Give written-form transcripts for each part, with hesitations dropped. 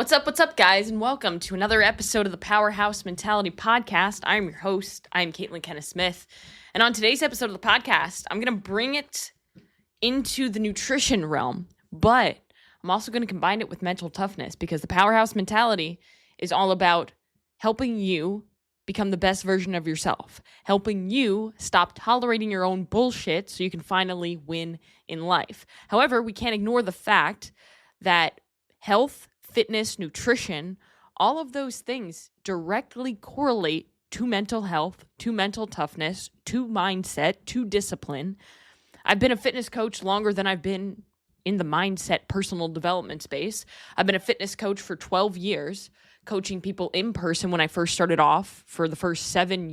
What's up, guys, and welcome to another episode of the Powerhouse Mentality podcast. I'm your host. I'm Caitlin Kenneth Smith, and on today's episode of the podcast, I'm going to bring it into the nutrition realm, but I'm also going to combine it with mental toughness because the Powerhouse Mentality is all about helping you become the best version of yourself, helping you stop tolerating your own bullshit so you can finally win in life. However, we can't ignore the fact that health, fitness, nutrition, all of those things directly correlate to mental health, to mental toughness, to mindset, to discipline. I've been a fitness coach longer than I've been in the mindset personal development space. I've been a fitness coach for 12 years, coaching people in person when I first started off for the first 8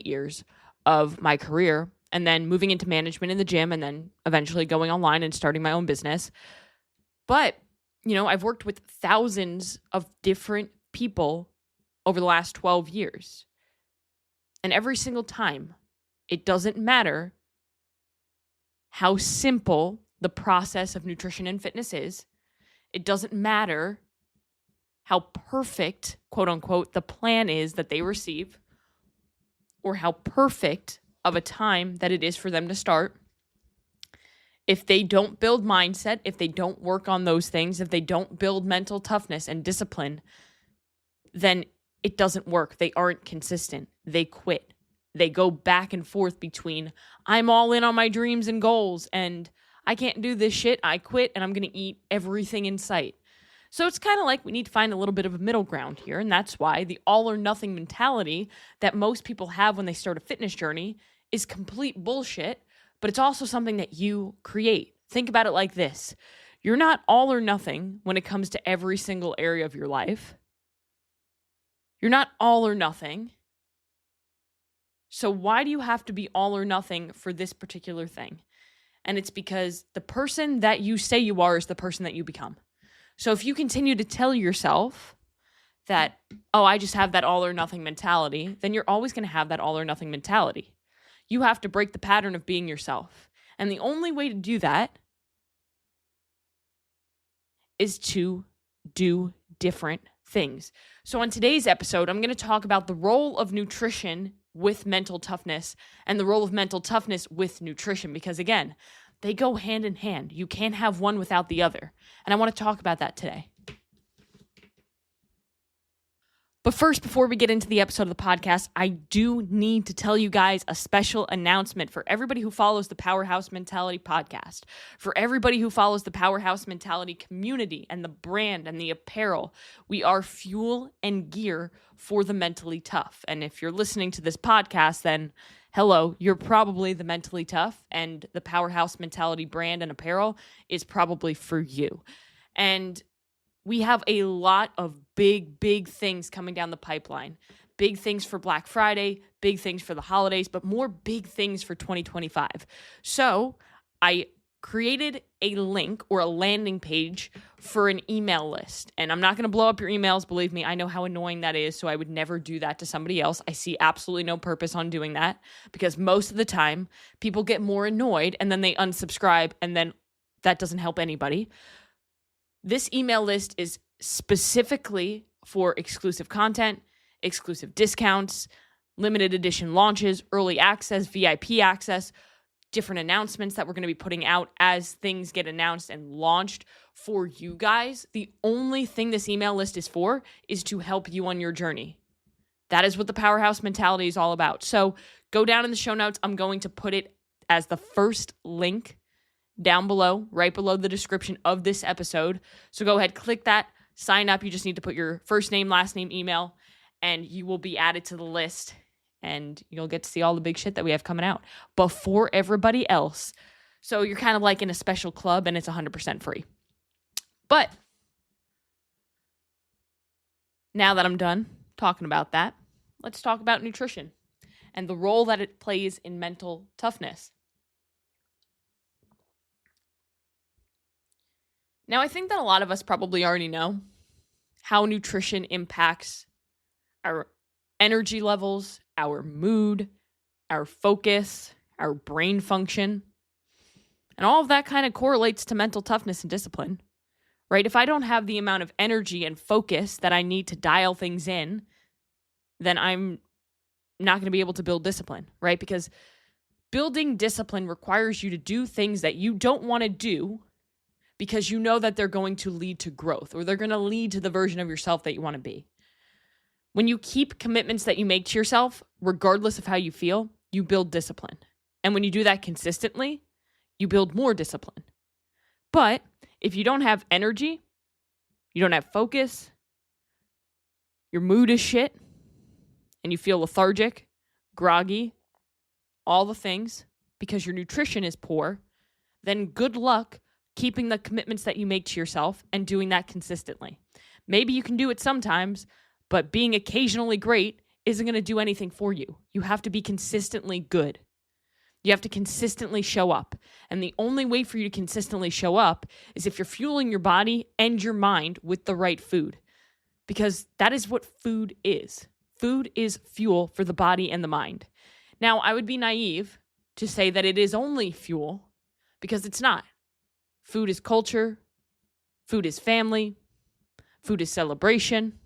years of my career, and then moving into management in the gym, and then eventually going online and starting my own business. But I've worked with thousands of different people over the last 12 years. And every single time, it doesn't matter how simple the process of nutrition and fitness is. It doesn't matter how perfect, quote unquote, the plan is that they receive, or how perfect of a time that it is for them to start. If they don't build mindset, if they don't work on those things, if they don't build mental toughness and discipline, then it doesn't work. They aren't consistent. They quit. They go back and forth between, I'm all in on my dreams and goals, and I can't do this shit. I quit, and I'm going to eat everything in sight. So it's kind of like we need to find a little bit of a middle ground here, and that's why the all or nothing mentality that most people have when they start a fitness journey is complete bullshit. But it's also something that you create. Think about it like this. You're not all or nothing when it comes to every single area of your life. You're not all or nothing. So why do you have to be all or nothing for this particular thing? And it's because the person that you say you are is the person that you become. So if you continue to tell yourself that, I just have that all or nothing mentality, then you're always going to have that all or nothing mentality. You have to break the pattern of being yourself. And the only way to do that is to do different things. So on today's episode, I'm going to talk about the role of nutrition with mental toughness and the role of mental toughness with nutrition, because again, they go hand in hand. You can't have one without the other. And I want to talk about that today. But first, before we get into the episode of the podcast, I do need to tell you guys a special announcement for everybody who follows the Powerhouse Mentality podcast, for everybody who follows the Powerhouse Mentality community and the brand and the apparel. We are fuel and gear for the mentally tough. And if you're listening to this podcast, then hello, you're probably the mentally tough, and the Powerhouse Mentality brand and apparel is probably for you. And we have a lot of big things coming down the pipeline. Big things for Black Friday, big things for the holidays, but more big things for 2025. So I created a link or a landing page for an email list. And I'm not going to blow up your emails. Believe me, I know how annoying that is. So I would never do that to somebody else. I see absolutely no purpose on doing that because most of the time people get more annoyed and then they unsubscribe, and then that doesn't help anybody. This email list is specifically for exclusive content, exclusive discounts, limited edition launches, early access, VIP access, different announcements that we're going to be putting out as things get announced and launched for you guys. The only thing this email list is for is to help you on your journey. That is what the Powerhouse Mentality is all about. So go down in the show notes. I'm going to put it as the first link down below, right below the description of this episode. So go ahead, click that, sign up. You just need to put your first name, last name, email, and you will be added to the list, and you'll get to see all the big shit that we have coming out before everybody else. So you're kind of like in a special club, and it's 100% free. But now that I'm done talking about that, let's talk about nutrition and the role that it plays in mental toughness. Now, I think that a lot of us probably already know how nutrition impacts our energy levels, our mood, our focus, our brain function. And all of that kind of correlates to mental toughness and discipline, right? If I don't have the amount of energy and focus that I need to dial things in, then I'm not going to be able to build discipline, right? Because building discipline requires you to do things that you don't want to do because you know that they're going to lead to growth or they're going to lead to the version of yourself that you want to be. When you keep commitments that you make to yourself, regardless of how you feel, you build discipline. And when you do that consistently, you build more discipline. But if you don't have energy, you don't have focus, your mood is shit, and you feel lethargic, groggy, all the things, because your nutrition is poor, then good luck keeping the commitments that you make to yourself and doing that consistently. Maybe you can do it sometimes, but being occasionally great isn't going to do anything for you. You have to be consistently good. You have to consistently show up. And the only way for you to consistently show up is if you're fueling your body and your mind with the right food. Because that is what food is. Food is fuel for the body and the mind. Now, I would be naive to say that it is only fuel, because it's not. Food is culture. Food is family. Food is celebration.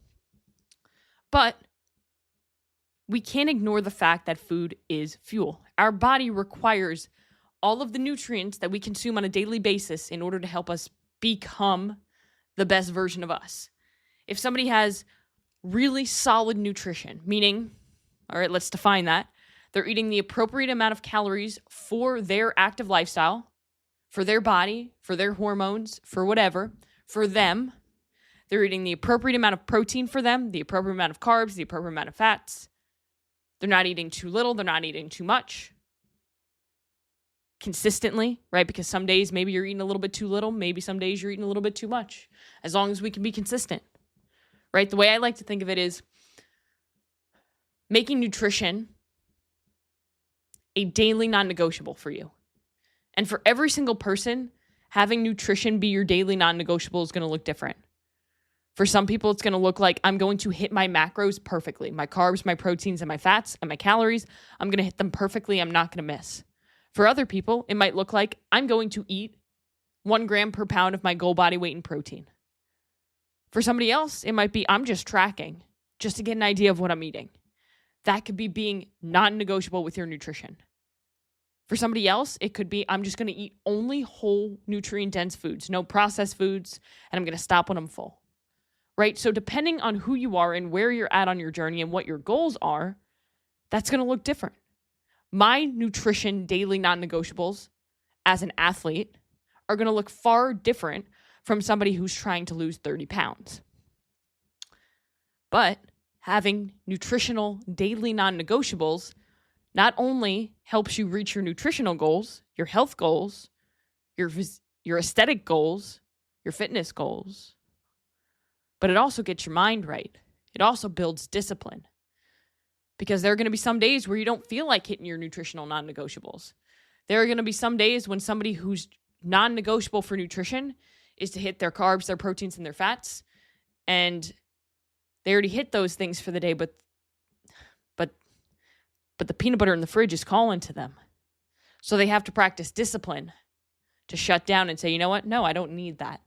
But we can't ignore the fact that food is fuel. Our body requires all of the nutrients that we consume on a daily basis in order to help us become the best version of us. If somebody has really solid nutrition, meaning, all right, let's define that. They're eating the appropriate amount of calories for their active lifestyle, for their body, for their hormones, for whatever, for them. They're eating the appropriate amount of protein for them, the appropriate amount of carbs, the appropriate amount of fats. They're not eating too little. They're not eating too much. Consistently, right? Because some days maybe you're eating a little bit too little. Maybe some days you're eating a little bit too much. As long as we can be consistent, right? The way I like to think of it is making nutrition a daily non-negotiable for you. And for every single person, having nutrition be your daily non-negotiable is going to look different. For some people, it's going to look like I'm going to hit my macros perfectly. My carbs, my proteins, and my fats, and my calories, I'm going to hit them perfectly. I'm not going to miss. For other people, it might look like I'm going to eat 1 gram per pound of my goal body weight in protein. For somebody else, it might be I'm just tracking just to get an idea of what I'm eating. That could be being non-negotiable with your nutrition. For somebody else, it could be I'm just going to eat only whole nutrient-dense foods, no processed foods, and I'm going to stop when I'm full. Right? So depending on who you are and where you're at on your journey and what your goals are, that's going to look different. My nutrition daily non-negotiables as an athlete are going to look far different from somebody who's trying to lose 30 pounds. But having nutritional daily non-negotiables not only helps you reach your nutritional goals, your health goals, your aesthetic goals, your fitness goals, but it also gets your mind right. It also builds discipline. Because there are going to be some days where you don't feel like hitting your nutritional non-negotiables. There are going to be some days when somebody who's non-negotiable for nutrition is to hit their carbs, their proteins, and their fats. And they already hit those things for the day, but the peanut butter in the fridge is calling to them. So they have to practice discipline to shut down and say, you know what? No, I don't need that.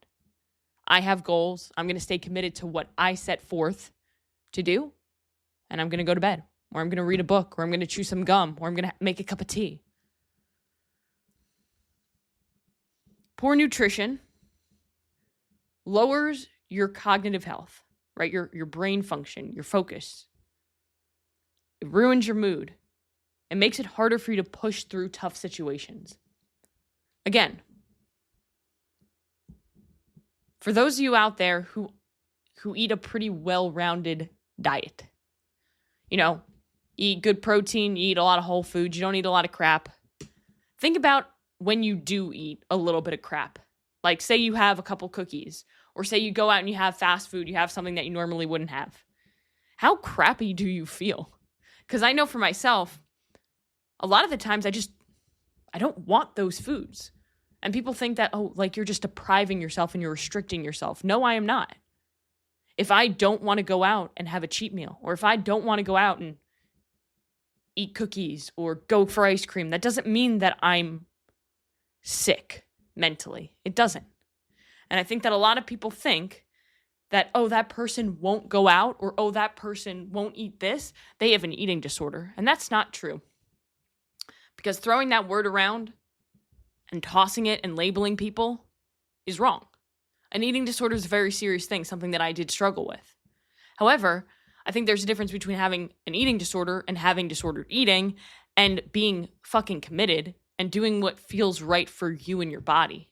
I have goals. I'm going to stay committed to what I set forth to do. And I'm going to go to bed. Or I'm going to read a book. Or I'm going to chew some gum. Or I'm going to make a cup of tea. Poor nutrition lowers your cognitive health, right? Your brain function, your focus. It ruins your mood. It makes it harder for you to push through tough situations. Again, for those of you out there who eat a pretty well-rounded diet, you know, eat good protein, you eat a lot of whole foods, you don't eat a lot of crap. Think about when you do eat a little bit of crap. Like say you have a couple cookies, or say you go out and you have fast food, you have something that you normally wouldn't have. How crappy do you feel? Because I know for myself, a lot of the times I don't want those foods. And people think that, oh, like you're just depriving yourself and you're restricting yourself. No, I am not. If I don't want to go out and have a cheat meal, or if I don't want to go out and eat cookies or go for ice cream, that doesn't mean that I'm sick mentally. It doesn't. And I think that a lot of people think that, oh, that person won't go out, or, oh, that person won't eat this. They have an eating disorder. And that's not true. Because throwing that word around and tossing it and labeling people is wrong. An eating disorder is a very serious thing, something that I did struggle with. However, I think there's a difference between having an eating disorder and having disordered eating and being fucking committed and doing what feels right for you and your body.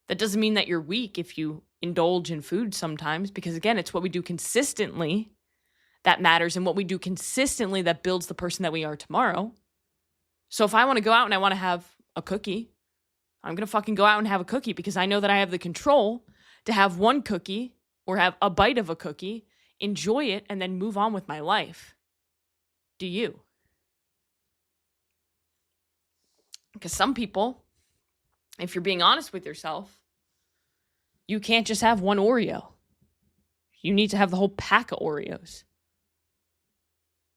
That doesn't mean that you're weak if you indulge in food sometimes, because again, it's what we do consistently that matters, and what we do consistently that builds the person that we are tomorrow. So if I want to go out and I want to have a cookie, I'm going to fucking go out and have a cookie because I know that I have the control to have one cookie or have a bite of a cookie, enjoy it, and then move on with my life. Do you? Because some people, if you're being honest with yourself, you can't just have one Oreo. You need to have the whole pack of Oreos.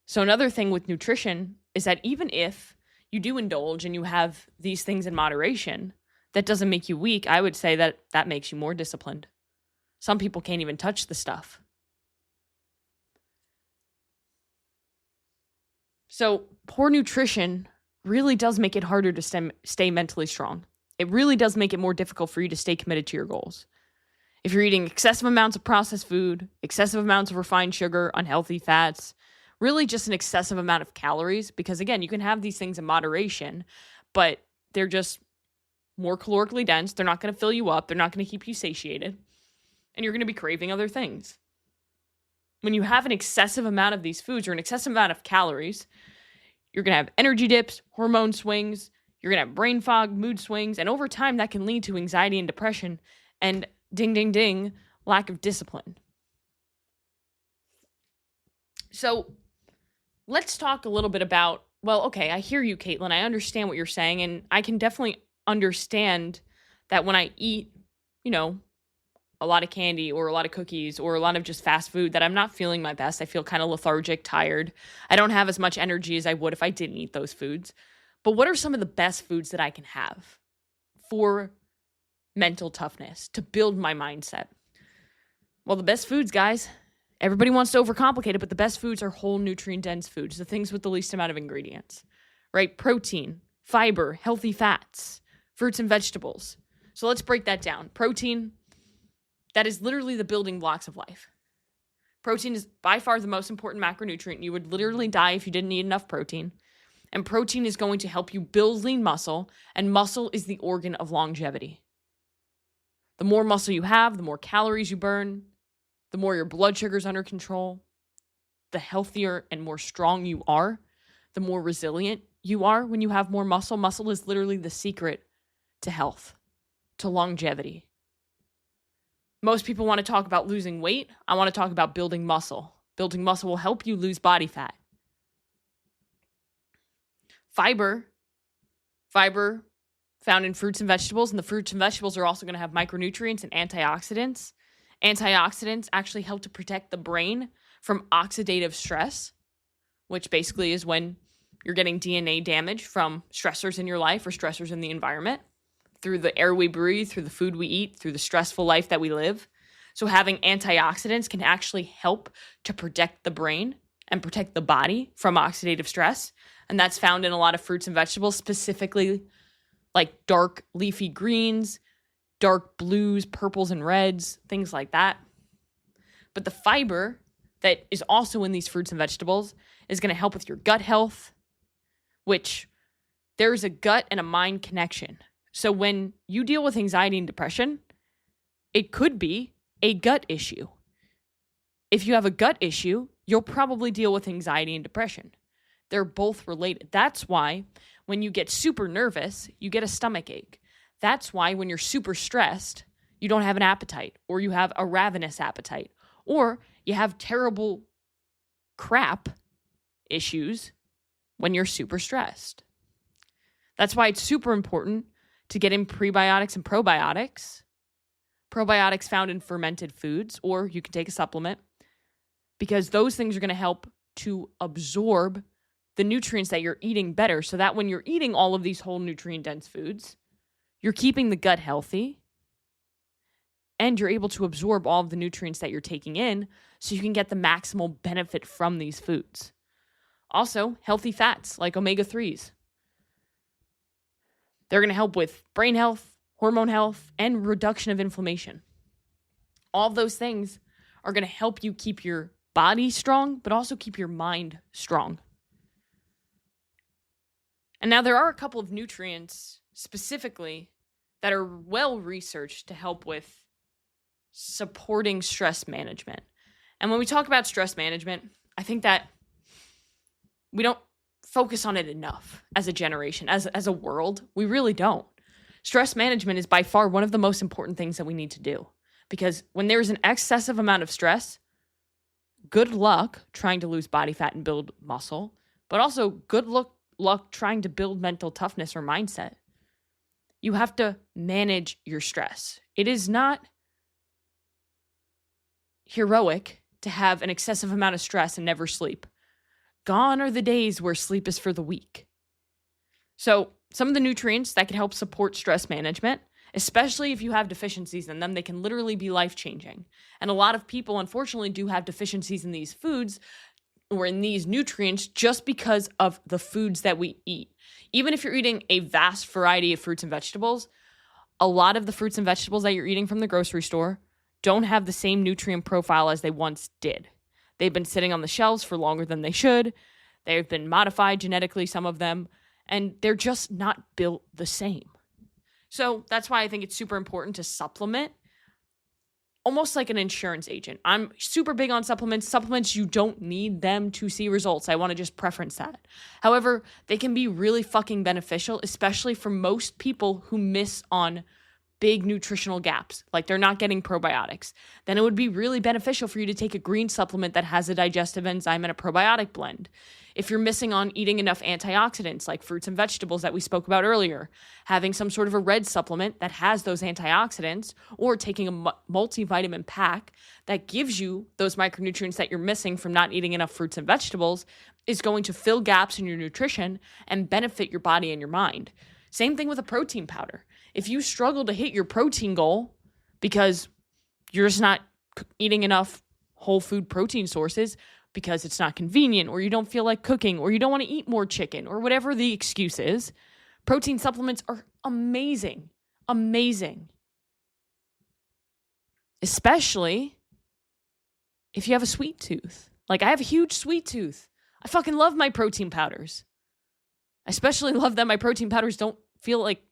So another thing with nutrition is that even if you do indulge and you have these things in moderation, that doesn't make you weak. I would say that that makes you more disciplined. Some people can't even touch the stuff. So poor nutrition really does make it harder to stay mentally strong. It really does make it more difficult for you to stay committed to your goals. If you're eating excessive amounts of processed food, excessive amounts of refined sugar, unhealthy fats, really just an excessive amount of calories, because again, you can have these things in moderation, but they're just more calorically dense. They're not going to fill you up. They're not going to keep you satiated. And you're going to be craving other things. When you have an excessive amount of these foods or an excessive amount of calories, you're going to have energy dips, hormone swings, you're going to have brain fog, mood swings, and over time that can lead to anxiety and depression and ding, ding, ding, lack of discipline. So let's talk a little bit about, well, okay, I hear you, Caitlin. I understand what you're saying, and I can definitely understand that when I eat, a lot of candy or a lot of cookies or a lot of just fast food, that I'm not feeling my best. I feel kind of lethargic, tired. I don't have as much energy as I would if I didn't eat those foods. But what are some of the best foods that I can have for mental toughness, to build my mindset? Well, the best foods, guys, everybody wants to overcomplicate it, but the best foods are whole nutrient-dense foods, the things with the least amount of ingredients, right? Protein, fiber, healthy fats, fruits and vegetables. So let's break that down. Protein, that is literally the building blocks of life. Protein is by far the most important macronutrient. You would literally die if you didn't eat enough protein. And protein is going to help you build lean muscle, and muscle is the organ of longevity. The more muscle you have, the more calories you burn, the more your blood sugar's under control, the healthier and more strong you are, the more resilient you are when you have more muscle. Muscle is literally the secret to health, to longevity. Most people want to talk about losing weight. I want to talk about building muscle. Building muscle will help you lose body fat. Fiber found in fruits and vegetables, and the fruits and vegetables are also going to have micronutrients and antioxidants. Antioxidants actually help to protect the brain from oxidative stress, which basically is when you're getting DNA damage from stressors in your life or stressors in the environment, through the air we breathe, through the food we eat, through the stressful life that we live. So having antioxidants can actually help to protect the brain and protect the body from oxidative stress. And that's found in a lot of fruits and vegetables, specifically like dark leafy greens, dark blues, purples, and reds, things like that. But the fiber that is also in these fruits and vegetables is going to help with your gut health, which there's a gut and a mind connection. So when you deal with anxiety and depression, it could be a gut issue. If you have a gut issue, you'll probably deal with anxiety and depression. They're both related. That's why when you get super nervous, you get a stomach ache. That's why when you're super stressed, you don't have an appetite, or you have a ravenous appetite, or you have terrible crap issues when you're super stressed. That's why it's super important to get in prebiotics and probiotics. Probiotics found in fermented foods, or you can take a supplement, because those things are going to help to absorb the nutrients that you're eating better, so that when you're eating all of these whole nutrient-dense foods, you're keeping the gut healthy, and you're able to absorb all of the nutrients that you're taking in so you can get the maximal benefit from these foods. Also, healthy fats like omega-3s. They're going to help with brain health, hormone health, and reduction of inflammation. All of those things are going to help you keep your body strong, but also keep your mind strong. And now there are a couple of nutrients specifically that are well researched to help with supporting stress management. And when we talk about stress management, I think that we don't focus on it enough as a generation, as a world. We really don't. Stress management is by far one of the most important things that we need to do, because when there's an excessive amount of stress, good luck trying to lose body fat and build muscle, but also good luck trying to build mental toughness or mindset. You have to manage your stress. It is not heroic to have an excessive amount of stress and never sleep. Gone are the days where sleep is for the weak. So some of the nutrients that can help support stress management, especially if you have deficiencies in them, they can literally be life-changing. And a lot of people, unfortunately, do have deficiencies in these foods or in these nutrients just because of the foods that we eat. Even if you're eating a vast variety of fruits and vegetables, a lot of the fruits and vegetables that you're eating from the grocery store don't have the same nutrient profile as they once did. They've been sitting on the shelves for longer than they should. They've been modified genetically, some of them, and they're just not built the same. So that's why I think it's super important to supplement, almost like an insurance agent. I'm super big on supplements. Supplements, you don't need them to see results. I want to just preference that. However, they can be really fucking beneficial, especially for most people who miss on big nutritional gaps, like they're not getting probiotics. Then it would be really beneficial for you to take a green supplement that has a digestive enzyme and a probiotic blend. If you're missing on eating enough antioxidants like fruits and vegetables that we spoke about earlier, having some sort of a red supplement that has those antioxidants, or taking a multivitamin pack that gives you those micronutrients that you're missing from not eating enough fruits and vegetables is going to fill gaps in your nutrition and benefit your body and your mind. Same thing with a protein powder. If you struggle to hit your protein goal because you're just not eating enough whole food protein sources because it's not convenient, or you don't feel like cooking, or you don't want to eat more chicken, or whatever the excuse is, protein supplements are amazing. Amazing. Especially if you have a sweet tooth. Like I have a huge sweet tooth. I fucking love my protein powders. I especially love that my protein powders don't feel like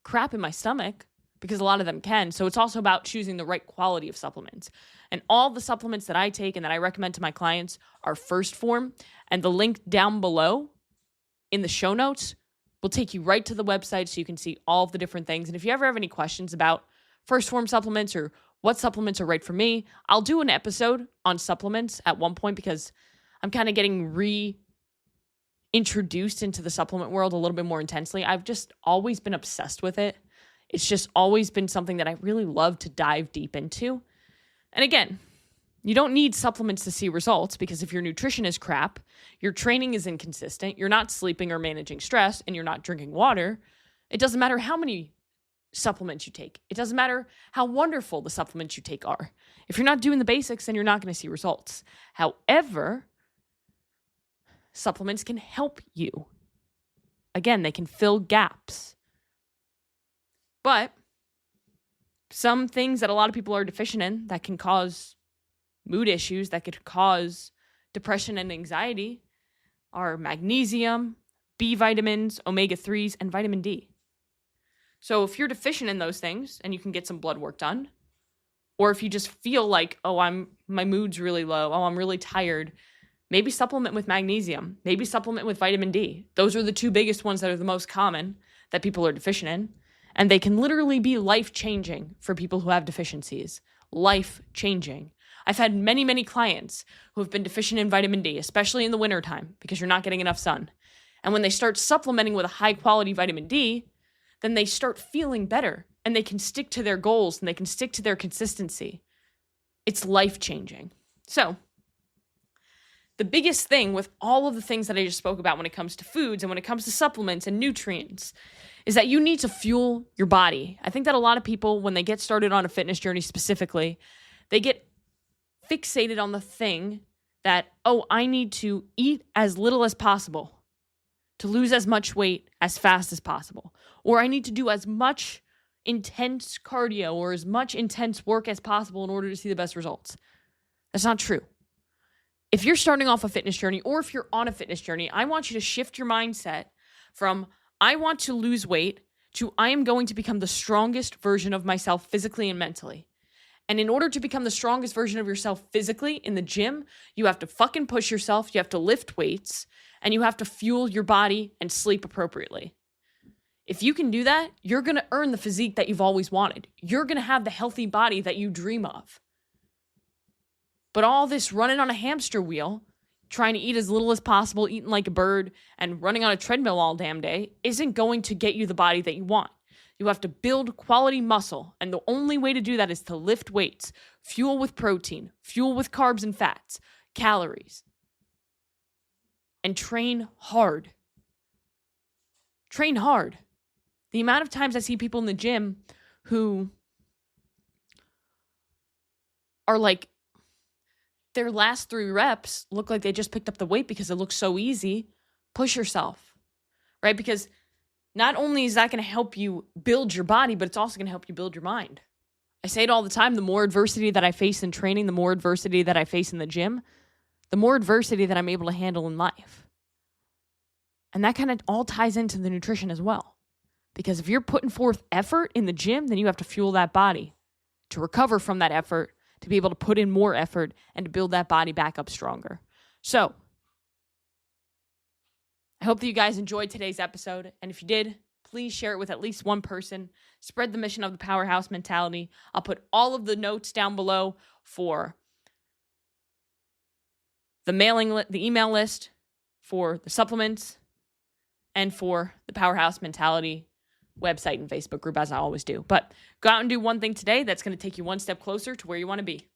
crap in my stomach, because a lot of them can. So it's also about choosing the right quality of supplements. And all the supplements that I take and that I recommend to my clients are first form. And the link down below in the show notes will take you right to the website so you can see all of the different things. And if you ever have any questions about first form supplements or what supplements are right for me, I'll do an episode on supplements at one point, because I'm kind of getting reintroduced into the supplement world a little bit more intensely. I've just always been obsessed with it. It's just always been something that I really love to dive deep into. And again, you don't need supplements to see results, because if your nutrition is crap, your training is inconsistent, you're not sleeping or managing stress, and you're not drinking water, it doesn't matter how many supplements you take. It doesn't matter how wonderful the supplements you take are. If you're not doing the basics, then you're not going to see results. However, supplements can help you. Again, they can fill gaps. But some things that a lot of people are deficient in that can cause mood issues, that could cause depression and anxiety, are magnesium, B vitamins, omega-3s, and vitamin D. So if you're deficient in those things and you can get some blood work done, or if you just feel like, my mood's really low, I'm really tired, maybe supplement with magnesium, maybe supplement with vitamin D. Those are the two biggest ones that are the most common that people are deficient in. And they can literally be life-changing for people who have deficiencies. Life-changing. I've had many, many clients who have been deficient in vitamin D, especially in the wintertime, because you're not getting enough sun. And when they start supplementing with a high-quality vitamin D, then they start feeling better, and they can stick to their goals, and they can stick to their consistency. It's life-changing. So, the biggest thing with all of the things that I just spoke about when it comes to foods and when it comes to supplements and nutrients is that you need to fuel your body. I think that a lot of people, when they get started on a fitness journey specifically, they get fixated on the thing that, oh, I need to eat as little as possible to lose as much weight as fast as possible. Or I need to do as much intense cardio or as much intense work as possible in order to see the best results. That's not true. If you're starting off a fitness journey or if you're on a fitness journey, I want you to shift your mindset from I want to lose weight to I am going to become the strongest version of myself physically and mentally. And in order to become the strongest version of yourself physically in the gym, you have to fucking push yourself, you have to lift weights, and you have to fuel your body and sleep appropriately. If you can do that, you're going to earn the physique that you've always wanted. You're going to have the healthy body that you dream of. But all this running on a hamster wheel, trying to eat as little as possible, eating like a bird, and running on a treadmill all damn day isn't going to get you the body that you want. You have to build quality muscle, and the only way to do that is to lift weights, fuel with protein, fuel with carbs and fats, calories, and train hard. Train hard. The amount of times I see people in the gym who are like, their last 3 reps look like they just picked up the weight because it looks so easy. Push yourself, right? Because not only is that going to help you build your body, but it's also going to help you build your mind. I say it all the time, the more adversity that I face in training, the more adversity that I face in the gym, the more adversity that I'm able to handle in life. And that kind of all ties into the nutrition as well. Because if you're putting forth effort in the gym, then you have to fuel that body to recover from that effort, to be able to put in more effort and to build that body back up stronger. So, I hope that you guys enjoyed today's episode. And if you did, please share it with at least one person. Spread the mission of the Powerhouse Mentality. I'll put all of the notes down below for the email list, for the supplements, and for the Powerhouse Mentality website and Facebook group, as I always do. But go out and do one thing today that's going to take you one step closer to where you want to be.